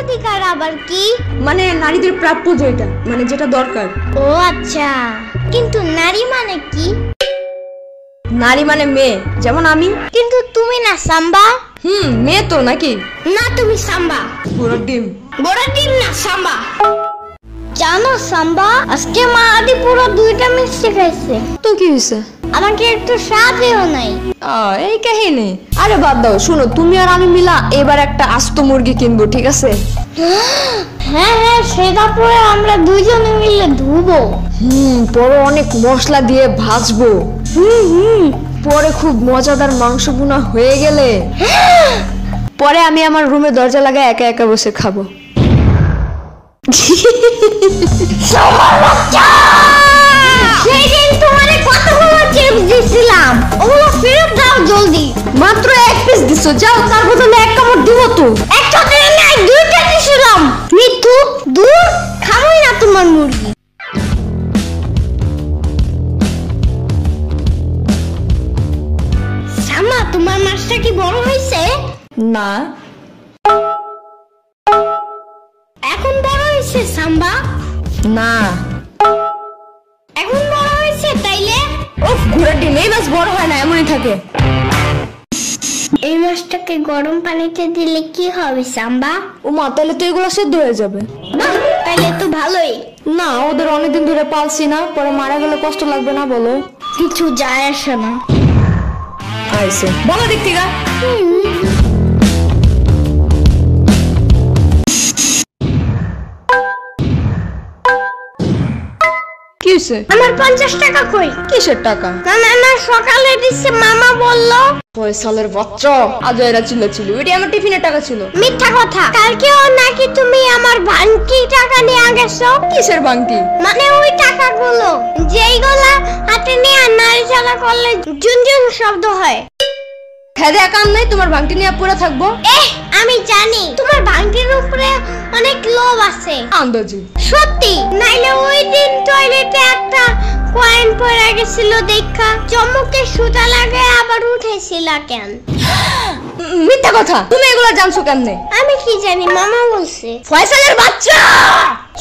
অধিকার আবার কি? মানে নারীদের প্রাপ্য যেটা, মানে যেটা দরকার। ও আচ্ছা, কিন্তু নারী মানে কি? নারী মানে মেয়ে, যেমন আমি। কিন্তু তুমি না সাম্বা। মেয়ে তো নাকি? না, তুমি সাম্বা। পুরো ডিম। বড় ডিম না, সাম্বা। জানো সাম্বা, আজকে মা আদি পুরো 2টা মিষ্টি খাইছে। তো কি হয়েছে? আমাকে একটু সাথেও নাই। এই কাহিনী। আরে বাদ দাও, শুনো, তুমি আর আমি মিলা এবার একটা আস্ত মুরগি কিনবো, ঠিক আছে? হ্যাঁ হ্যাঁ, সেটা পরে আমরা দুইজনে মিলে ধুবো। পরে অনেক মশলা দিয়ে ভাজবো। পরে খুব মজাদার মাংস ভুনা হয়ে গেলে পরে আমি আমার রুমে দরজা লাগায় একা একা বসে খাবো। সেদিন তোমারে কতগুলো চিপস দিছিলাম, ওগুলো ফেরত দাও জলদি। মাত্র 1 পিস দিছো, যাও, তার বদলে 1 কামড় দিব তো। একটা দিন নাই, 2টা দিছিলাম। মিথ্যু, দূর, খাবোই না তোমার মুরগি। সাম্বা, তোমার মাছটা কি বড় হয়েছে? না। এখন বড় হয়েছে সাম্বা? না। এখন বড় হয়েছে তাইলে? ওফ, ঘোড়ার ডিম, এই মাছ বড় হয় না, এমনই থাকে। এই মাছটাকে গরম পানিতে দিলে কি হবে সাম্বা? ওমা, তাহলে তো এগুলো সেদ্ধ হয়ে যাবে। বাহ, তাইলে তো ভালোই। না, ওদের অনেকদিন ধরে পালছি না, পরে মারা গেলে কষ্ট লাগবে না বলো? কিছু যায় আসে না। আইসে বলো দেখতে গা। কি হইছে? আমার 50 টাকা কই? কিসের টাকা? না, সকালে দিচ্ছে, মামা বললো। ফয়সালের বাচ্চা, আজ এরা ছিল এটি আমার টিফিনের টাকা ছিল। মিথ্যা কথা, কালকেও নাকি তুমি আমার ভাঙতি টাকা নিয়ে গেছো। কিসের বাংটি? মানে ওই টাকাগুলো যেইগুলা হাতে নিয়ে নাড়াচাড়া করলে ঝুনঝুন শব্দ হয়। হ্যাঁ, কাম নাই, তোমার বাংটি নিয়ে পড়ে থাকবো। আমি জানি তোমার ভাঙতির উপরে অনেক লোভ আছে। আন্দাজি। সত্যি, নাইলে ওই দিন টয়লেটে একটা কয়েন পড়ে গেছিল দেখা চমকে সুতা লাগে আবার উঠেছিল কেন? মিথ্যা কথা, তুমি এগুলা জানছো কেমনে? আমি কি জানি, মামা বলছে। ফয়সালের বাচ্চা,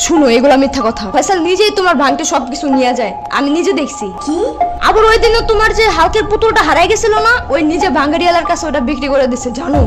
শুনো, এগুলা মিথ্যা কথা। ফয়সাল নিজেই তোমার ভাঙতে সবকিছু নিয়ে যায়, আমি নিজে দেখছি। কি? আবার ওই দিনও তোমার যে হালকের পুতুলটা হারাই গেছিল না, ওই নিজে ভাঙ্গারিয়ালার কাছে ওটা বিক্রি করে দিছে, জানো?